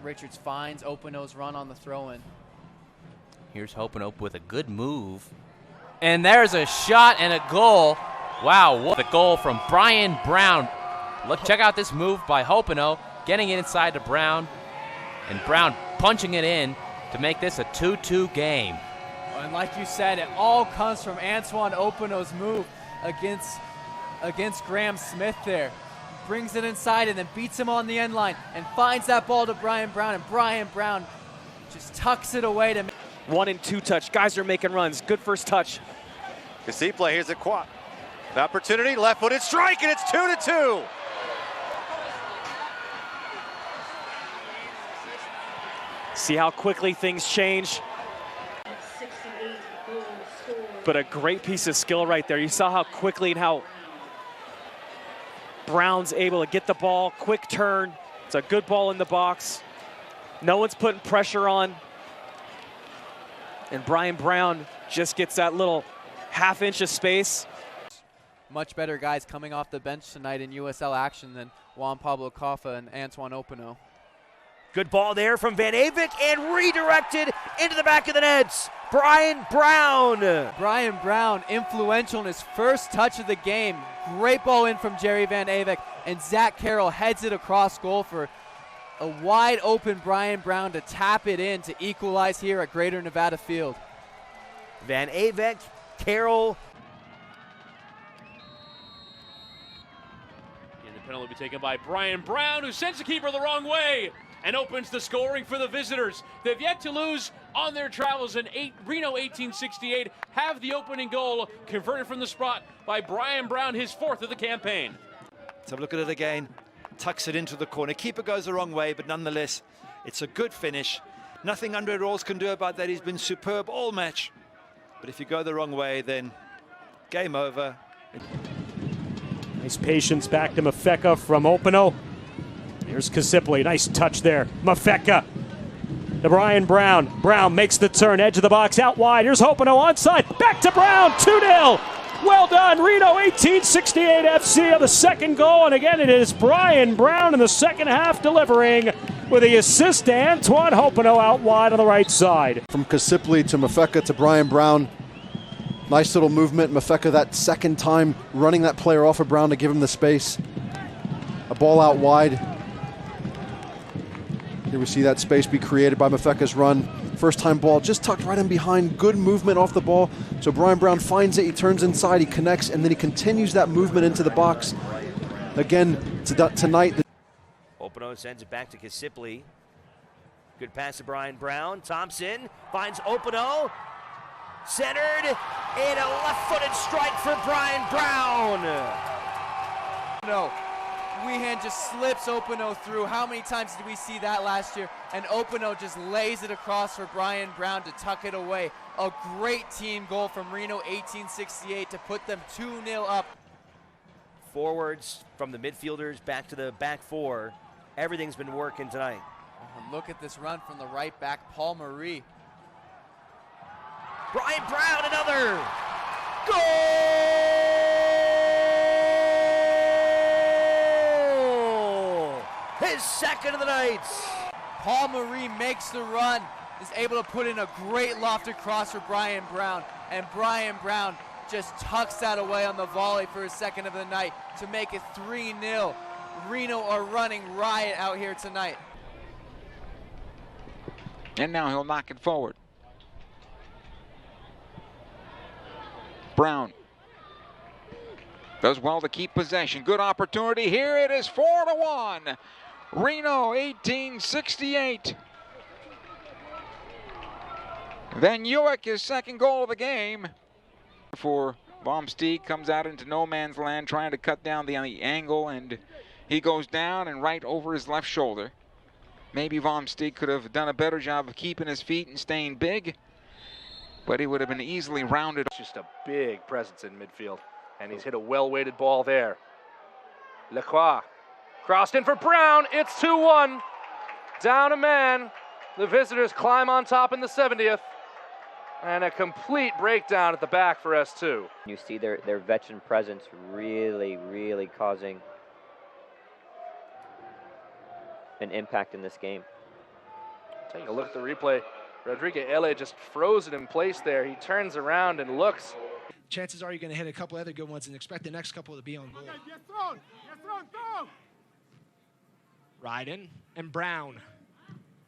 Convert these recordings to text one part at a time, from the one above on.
Richards finds Openo's run on the throw-in. Here's Openo with a good move. And there's a shot and a goal. Wow, what a goal from Brian Brown. Check out this move by Openo, getting it inside to Brown. And Brown punching it in to make this a 2-2 game. And like you said, it all comes from Antoine Openo's move against Graham Smith there. Brings it inside and then beats him on the end line and finds that ball to Brian Brown, and Brian Brown just tucks it away to 1 and 2 touch. Guys are making runs. Good first touch. Kasiple, here's a quad. An opportunity, left-footed strike, and it's 2-2. See how quickly things change. But a great piece of skill right there. You saw how quickly and how Brown's able to get the ball, quick turn. It's a good ball in the box. No one's putting pressure on. And Brian Brown just gets that little half-inch of space. much better guys coming off the bench tonight in USL action than Juan Pablo Caffa and Antoine Openo. Good ball there from Van Avik and redirected into the back of the nets. Brian Brown. Brian Brown, influential in his first touch of the game. Great ball in from Jerry Van Avik, and Zach Carroll heads it across goal for a wide open Brian Brown to tap it in to equalize here at Greater Nevada Field. Van Avik, Carroll. And the penalty will be taken by Brian Brown, who sends the keeper the wrong way and opens the scoring for the visitors. They've yet to lose on their travels, and Reno 1868 have the opening goal converted from the spot by Brian Brown, his fourth of the campaign. Let's have a look at it again. Tucks it into the corner. Keeper goes the wrong way, but nonetheless, it's a good finish. Nothing Andre Rawls can do about that. He's been superb all match. But if you go the wrong way, then game over. Nice patience back to Mafeka from Openo. Here's Kasiple, nice touch there. Mafeka to Brian Brown. Brown makes the turn, edge of the box, out wide. Here's Openo onside, back to Brown, 2-0. Well done, Reno 1868 FC on the second goal. And again, it is Brian Brown in the second half delivering with the assist to Antoine Openo out wide on the right side. From Kasiple to Mafeka to Brian Brown. Nice little movement. Mafeka that second time running that player off of Brown to give him the space. A ball out wide. Here we see that space be created by Mafeka's run. First time ball just tucked right in behind. Good movement off the ball. So Brian Brown finds it, he turns inside, he connects, and then he continues that movement into the box. Again, tonight. Openo sends it back to Kasiple. Good pass to Brian Brown. Thompson finds Openo. Centered, and a left-footed strike for Brian Brown. No, Weehan just slips Openo through. How many times did we see that last year? And Openo just lays it across for Brian Brown to tuck it away. A great team goal from Reno 1868 to put them 2-0 up. Forwards from the midfielders back to the back four. Everything's been working tonight. Look at this run from the right back, Paul Marie. Brian Brown, another goal! His second of the night. Paul Marie makes the run, is able to put in a great lofted cross for Brian Brown, and Brian Brown just tucks that away on the volley for his second of the night to make it 3-0. Reno are running riot out here tonight. And now he'll knock it forward. Brown does well to keep possession. Good opportunity. Here it is, 4-1. Reno 1868. Van Uwijk, his second goal of the game. For Baumsteeg, comes out into no man's land trying to cut down the angle, and he goes down and right over his left shoulder. Maybe Baumsteeg could have done a better job of keeping his feet and staying big, but he would have been easily rounded. Just a big presence in midfield, and he's hit a well-weighted ball there. Lacroix crossed in for Brown. It's 2-1. Down a man. The visitors climb on top in the 70th, and a complete breakdown at the back for S2. You see their veteran presence really causing an impact in this game. Take a look at the replay. Rodrigue Ele just frozen in place there. He turns around and looks. Chances are you're going to hit a couple other good ones and expect the next couple to be on goal. Ryden and Brown.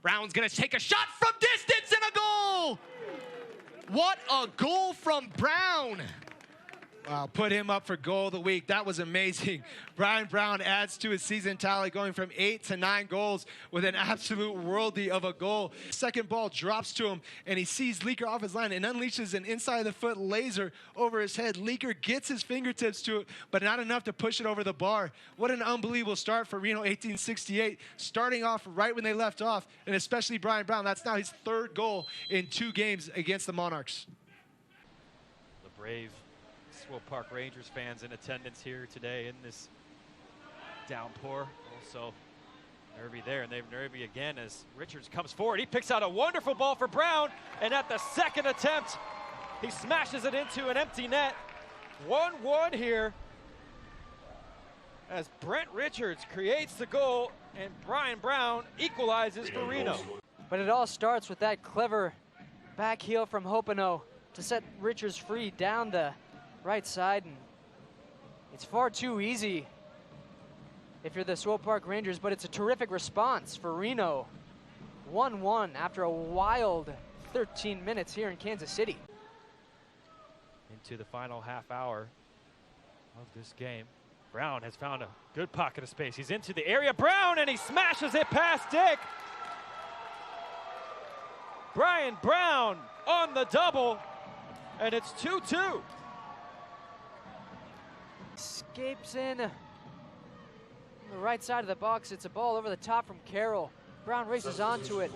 Brown's going to take a shot from distance and a goal! What a goal from Brown! Wow, put him up for goal of the week. That was amazing. Brian Brown adds to his season tally, going from 8 to 9 goals with an absolute worldie of a goal. Second ball drops to him, and he sees Leaker off his line and unleashes an inside-the-foot laser over his head. Leaker gets his fingertips to it, but not enough to push it over the bar. What an unbelievable start for Reno 1868, starting off right when they left off, and especially Brian Brown. That's now his 3rd goal in 2 games against the Monarchs. The brave Swope Park Rangers fans in attendance here today in this downpour. Also nervy there, and they've nervy again as Richards comes forward. He picks out a wonderful ball for Brown, and at the second attempt, he smashes it into an empty net. 1-1 here as Brent Richards creates the goal, and Brian Brown equalizes for Reno. But it all starts with that clever back heel from Hopeno to set Richards free down the right side, and it's far too easy if you're the Swope Park Rangers, but it's a terrific response for Reno. 1-1 after a wild 13 minutes here in Kansas City. Into the final half hour of this game. Brown has found a good pocket of space. He's into the area. Brown, and he smashes it past Dick. Brian Brown on the double, and it's 2-2. Escapes in on the right side of the box. It's a ball over the top from Carroll. Brown races onto it.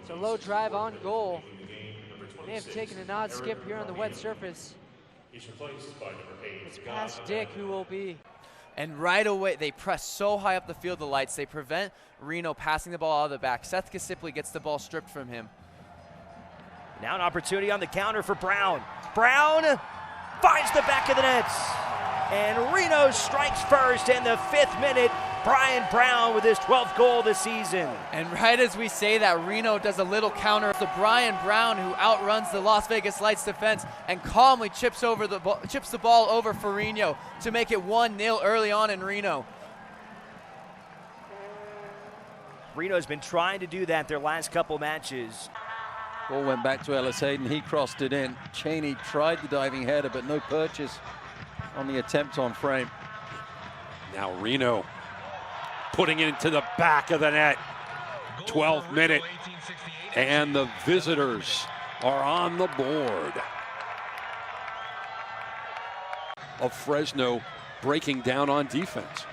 It's a low drive on goal. May have taken an odd skip here on the wet surface. It's past Dick, who will be. And right away, they press so high up the field, the lights. They prevent Reno passing the ball out of the back. Seth Kasipley gets the ball stripped from him. Now an opportunity on the counter for Brown. Brown finds the back of the nets. And Reno strikes first in the 5th minute. Brian Brown with his 12th goal this season. And right as we say that, Reno does a little counter to Brian Brown, who outruns the Las Vegas Lights defense and calmly chips the ball over for Reno to make it 1-0 early on in Reno. Reno's been trying to do that their last couple matches. Ball went back to Ellis Hayden. He crossed it in. Cheney tried the diving header, but no purchase on the attempt on frame. Now Reno putting it into the back of the net. 12th minute. And the visitors are on the board. Of Fresno breaking down on defense.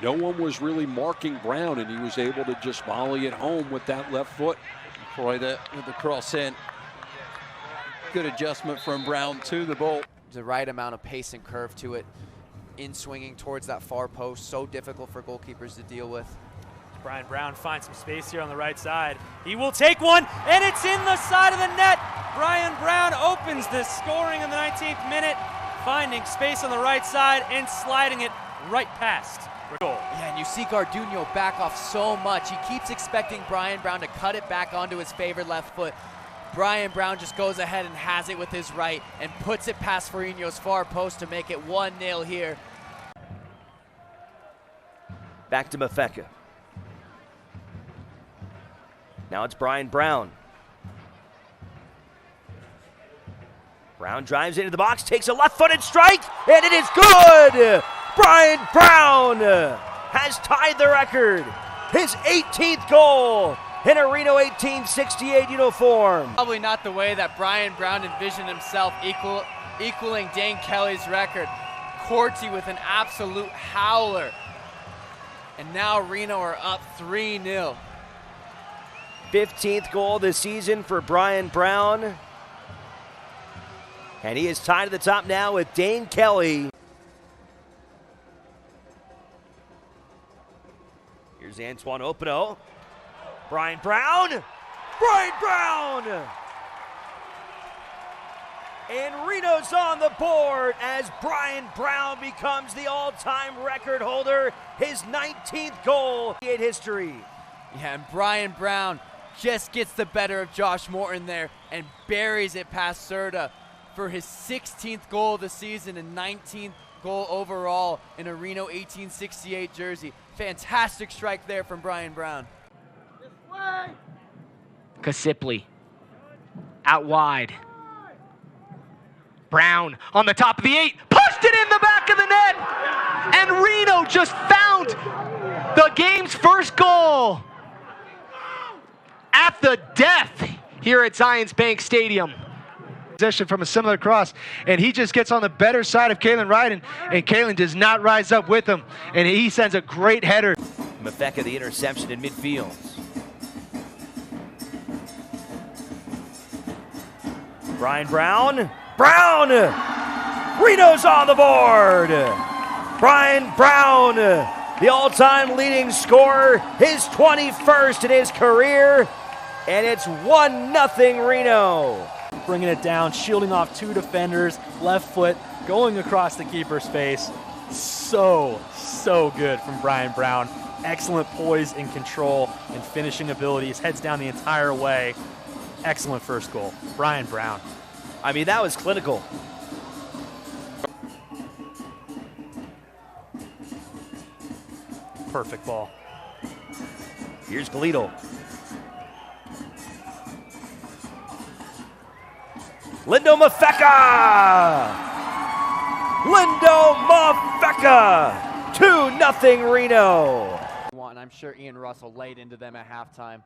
No one was really marking Brown, and he was able to just volley it home with that left foot. Troy there with the cross in. Good adjustment from Brown to the ball. The right amount of pace and curve to it. In swinging towards that far post, so difficult for goalkeepers to deal with. Brian Brown finds some space here on the right side. He will take one, and it's in the side of the net. Brian Brown opens the scoring in the 19th minute, finding space on the right side and sliding it right past goal. Yeah, and you see Garduno back off so much. He keeps expecting Brian Brown to cut it back onto his favored left foot. Brian Brown just goes ahead and has it with his right and puts it past Farino's far post to make it 1-0 here. Back to Mafeka. Now it's Brian Brown. Brown drives into the box, takes a left-footed strike, and it is good! Brian Brown has tied the record. His 18th goal in a Reno 1868 uniform. Probably not the way that Brian Brown envisioned himself equaling Dane Kelly's record. Corti with an absolute howler. And now Reno are up 3-0. 15th goal this season for Brian Brown. And he is tied to the top now with Dane Kelly. Here's Antoine Openo. Brian Brown! Brian Brown! And Reno's on the board as Brian Brown becomes the all-time record holder. His 19th goal in history. Yeah, and Brian Brown just gets the better of Josh Morton there and buries it past Serta for his 16th goal of the season and 19th goal overall in a Reno 1868 jersey. Fantastic strike there from Brian Brown. Kasipli out wide. Brown on the top of the 8, pushed it in the back of the net, and Reno just found the game's first goal at the death here at Zions Bank Stadium. Possession from a similar cross, and he just gets on the better side of Kalen Ryden, and Kalen does not rise up with him, and he sends a great header. Mafeka the interception in midfield. Brian Brown. Brown! Reno's on the board! Brian Brown, the all-time leading scorer, his 21st in his career, and it's 1-0 Reno. Bringing it down, shielding off 2 defenders, left foot, going across the keeper's face. So good from Brian Brown. Excellent poise and control and finishing abilities. Heads down the entire way. Excellent first goal. Brian Brown. I mean, that was clinical. Perfect ball. Here's Galito. Lindo Mafeka! Lindo Mafeka! 2-0 Reno. And I'm sure Ian Russell laid into them at halftime.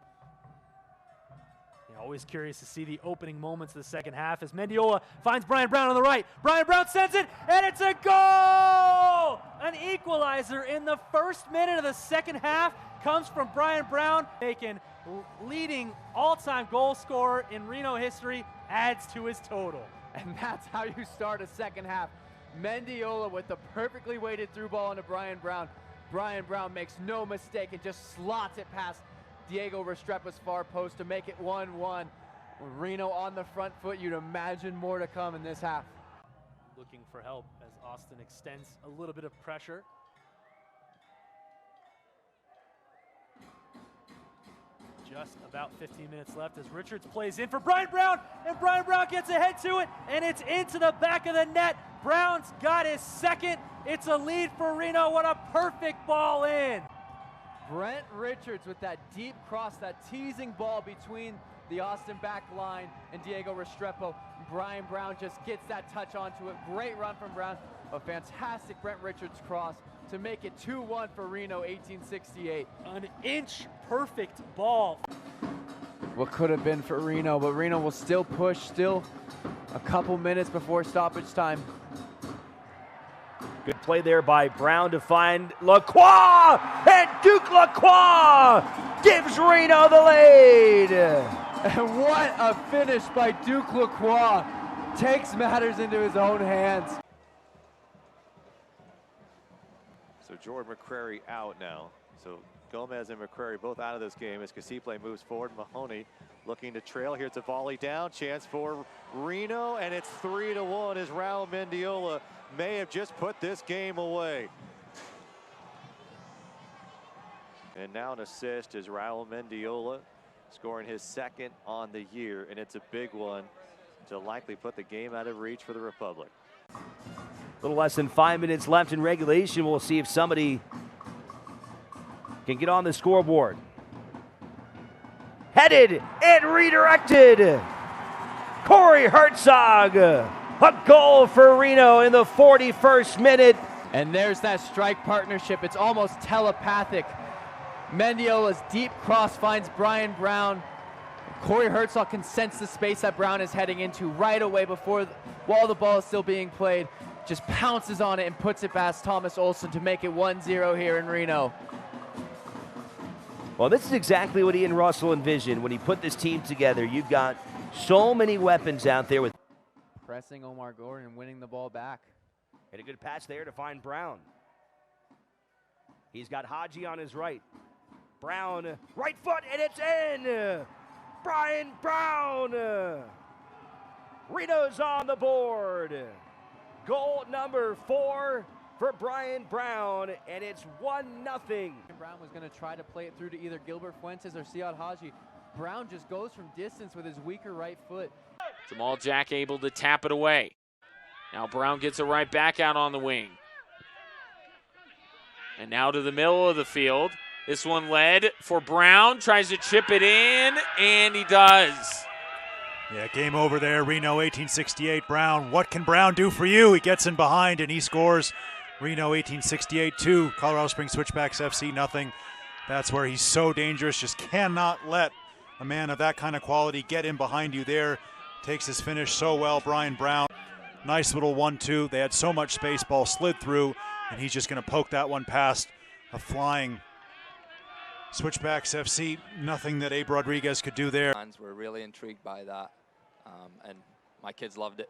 Always curious to see the opening moments of the second half as Mendiola finds Brian Brown on the right. Brian Brown sends it, and it's a goal! An equalizer in the first minute of the second half comes from Brian Brown, making leading all-time goal scorer in Reno history, adds to his total. And that's how you start a second half. Mendiola with the perfectly weighted through ball into Brian Brown. Brian Brown makes no mistake and just slots it past Diego Restrepo's far post to make it 1-1. Reno on the front foot. You'd imagine more to come in this half. Looking for help as Austin extends a little bit of pressure. Just about 15 minutes left as Richards plays in for Brian Brown, and Brian Brown gets ahead to it, and it's into the back of the net. Brown's got his second. It's a lead for Reno. What a perfect ball in. Brent Richards with that deep cross, that teasing ball between the Austin back line and Diego Restrepo. Brian Brown just gets that touch onto it. Great run from Brown. A fantastic Brent Richards cross to make it 2-1 for Reno 1868. An inch perfect ball. What could have been for Reno, but Reno will still push, still a couple minutes before stoppage time. Good play there by Brown to find Lacroix, and Duke Lacroix gives Reno the lead. And what a finish by Duke Lacroix. Takes matters into his own hands. So Jordan McCrary out now. So Gomez and McCrary both out of this game as Casiple moves forward. Mahoney looking to trail. Here's a volley down. Chance for Reno, and it's 3-1 as Raul Mendiola may have just put this game away. And now an assist is Raul Mendiola scoring his second on the year, and it's a big one to likely put the game out of reach for the Republic. A little less than 5 minutes left in regulation. We'll see if somebody can get on the scoreboard. Headed and redirected. Corey Herzog. A goal for Reno in the 41st minute. And there's that strike partnership. It's almost telepathic. Mendiola's deep cross finds Brian Brown. Corey Herzog can sense the space that Brown is heading into right away while the ball is still being played. Just pounces on it and puts it past Thomas Olson to make it 1-0 here in Reno. Well, this is exactly what Ian Russell envisioned when he put this team together. You've got so many weapons out there with pressing Omar Gordon and winning the ball back. And a good pass there to find Brown. He's got Haji on his right. Brown, right foot, and it's in! Brian Brown! Reno's on the board. Goal number 4 for Brian Brown, and it's 1-0. Brown was going to try to play it through to either Gilbert Fuentes or Siad Haji. Brown just goes from distance with his weaker right foot. Jamal Jack able to tap it away. Now Brown gets it right back out on the wing. And now to the middle of the field. This one led for Brown, tries to chip it in, and he does. Yeah, game over there, Reno 1868. Brown, what can Brown do for you? He gets in behind and he scores. Reno 1868 2, Colorado Springs Switchbacks FC nothing. That's where he's so dangerous. Just cannot let a man of that kind of quality get in behind you there. Takes his finish so well, Brian Brown. Nice little 1-2. They had so much space, ball slid through, and he's just going to poke that one past a flying Switchbacks FC. Nothing that Abe Rodriguez could do there. Fans were really intrigued by that, and my kids loved it.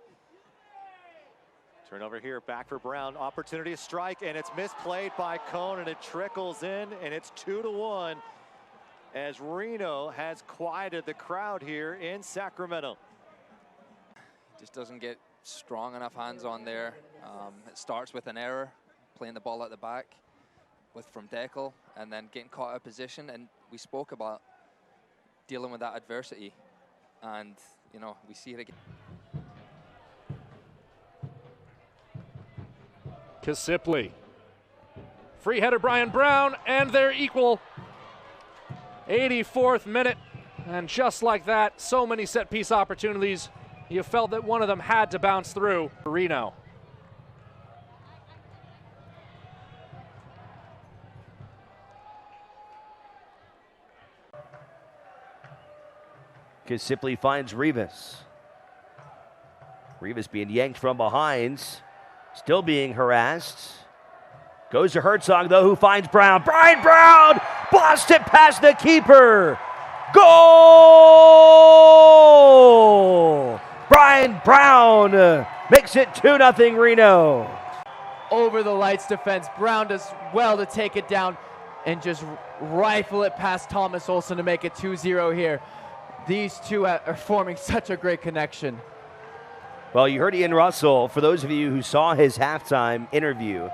Turnover here, back for Brown. Opportunity to strike, and it's misplayed by Cone, and it trickles in, and it's 2-1 as Reno has quieted the crowd here in Sacramento. Just doesn't get strong enough hands on there. It starts with an error, playing the ball at the back from Deckel, and then getting caught out of position. And we spoke about dealing with that adversity, and you know, we see it again. Kisipli. Free header Brian Brown, and they're equal. 84th minute, and just like that, so many set piece opportunities. You felt that one of them had to bounce through. Reno. Kisipli finds Rivas. Rivas being yanked from behind, still being harassed. Goes to Herzog, though, who finds Brown. Brian Brown blasts it past the keeper. Goal! Brian Brown makes it 2-0 Reno. Over the lights defense, Brown does well to take it down and just rifle it past Thomas Olson to make it 2-0 here. These two are forming such a great connection. Well, you heard Ian Russell. For those of you who saw his halftime interview,